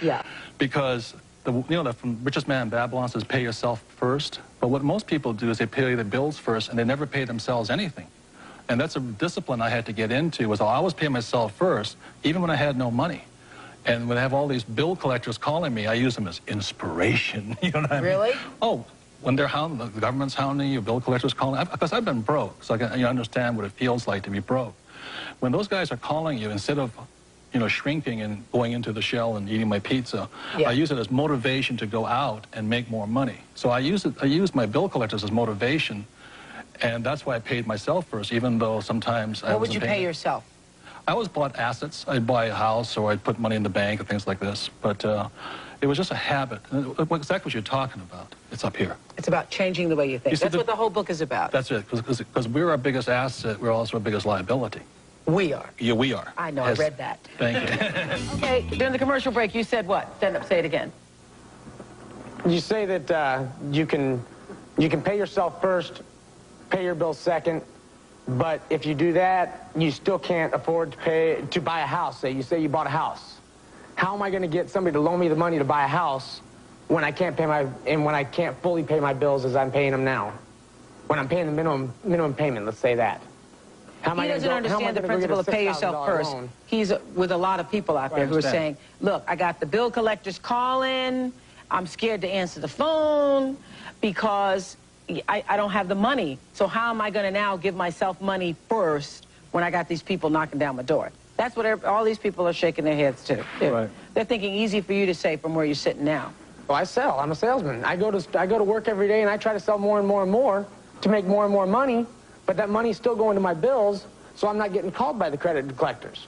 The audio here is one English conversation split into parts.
Yeah. Because the richest man in Babylon says pay yourself first. But what most people do is they pay their bills first and they never pay themselves anything. And that's a discipline I had to get into, was I always pay myself first, even when I had no money. And when I have all these bill collectors calling me, I use them as inspiration. You know what I mean? Really? Oh, when they're hounding, the government's hounding you, bill collectors calling, because I've been broke, so you understand what it feels like to be broke. When those guys are calling you, instead of shrinking and going into the shell and eating my pizza, I use it as motivation to go out and make more money. So I use my bill collectors as motivation, and that's why I paid myself first, even though sometimes I wasn't paying. What would you pay yourself? I always bought assets. I'd buy a house, or I'd put money in the bank and things like this. But it was just a habit. Exactly what you're talking about. It's up here. It's about changing the way you think. That's what the whole book is about. That's it. Because we're our biggest asset, we're also our biggest liability. We are. Yeah, we are. I know. I read that. Thank you. Okay, during the commercial break, you said what? Stand up, say it again. You say that you can pay yourself first, pay your bills second, but if you do that, you still can't afford to buy a house. Say you bought a house. How am I going to get somebody to loan me the money to buy a house when I can't fully pay my bills as I'm paying them now? When I'm paying the minimum payment, let's say that. He doesn't understand the principle of pay yourself first. He's with a lot of people out there who are saying, look, I got the bill collectors calling, I'm scared to answer the phone because I don't have the money. So how am I going to now give myself money first when I got these people knocking down my door? That's what all these people are shaking their heads to. Right. They're thinking easy for you to say from where you're sitting now. Well, I sell. I'm a salesman. I go to work every day and I try to sell more and more and more to make more and more money. But that money's still going to my bills, so I'm not getting called by the credit collectors.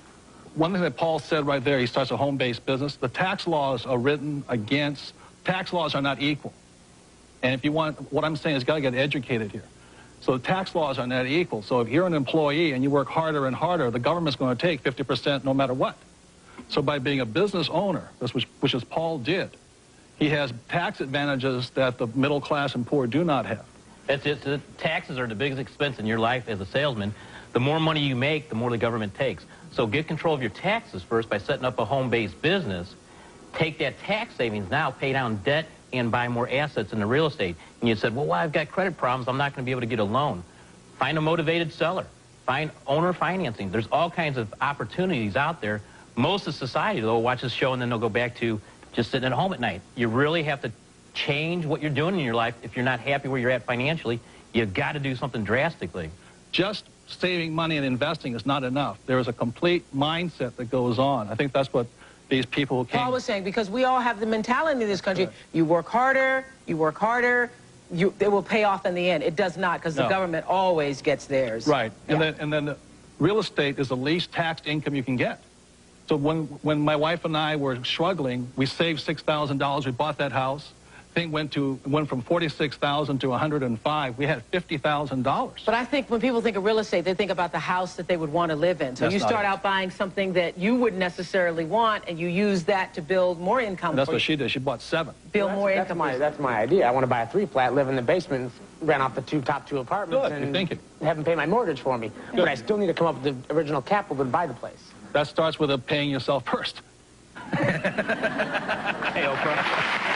One thing that Paul said right there, he starts a home-based business. The tax laws are written against, tax laws are not equal. And if you want, what I'm saying is got to get educated here. So the tax laws are not equal. So if you're an employee and you work harder and harder, the government's going to take 50% no matter what. So by being a business owner, which is Paul did, he has tax advantages that the middle class and poor do not have. The taxes are the biggest expense in your life as a salesman. The more money you make, the more the government takes. So get control of your taxes first by setting up a home-based business. Take that tax savings now, pay down debt, and buy more assets in the real estate. And you said, well, I've got credit problems. I'm not going to be able to get a loan. Find a motivated seller. Find owner financing. There's all kinds of opportunities out there. Most of society, though, will watch this show and then they'll go back to just sitting at home at night. You really have to change what you're doing in your life. If you're not happy where you're at financially, you've got to do something drastically. Just saving money and investing is not enough. There is a complete mindset that goes on. I think that's what these people came. Paul was saying, because we all have the mentality in this country, you work harder, it will pay off in the end. It does not, because the government always gets theirs. Right. Yeah. And then real estate is the least taxed income you can get. So when my wife and I were struggling, we saved $6,000. We bought that house. Thing went from $46,000 to $105,000. We had $50,000. But I think when people think of real estate, they think about the house that they would want to live in. So you start out buying something that you wouldn't necessarily want, and you use that to build more income. And that's what she did. She bought 7. Build more income. That's my idea. I want to buy a 3-flat, live in the basement, rent off the top two apartments, and have them pay my mortgage for me. Good. But I still need to come up with the original capital to buy the place. That starts with paying yourself first. Hey, Oprah.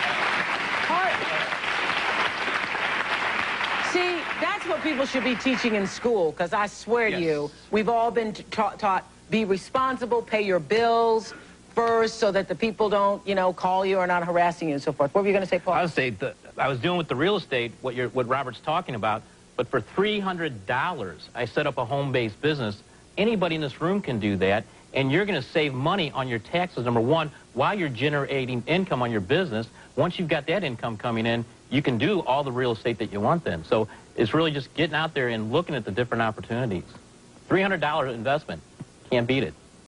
See, that's what people should be teaching in school, because I swear to you, we've all been taught be responsible, pay your bills first so that the people don't, call you or not harassing you and so forth. What were you going to say, Paul? I would say I was doing with the real estate what Robert's talking about, but for $300, I set up a home-based business. Anybody in this room can do that, and you're going to save money on your taxes, number one, while you're generating income on your business. Once you've got that income coming in, you can do all the real estate that you want then. So it's really just getting out there and looking at the different opportunities. $300 investment, can't beat it.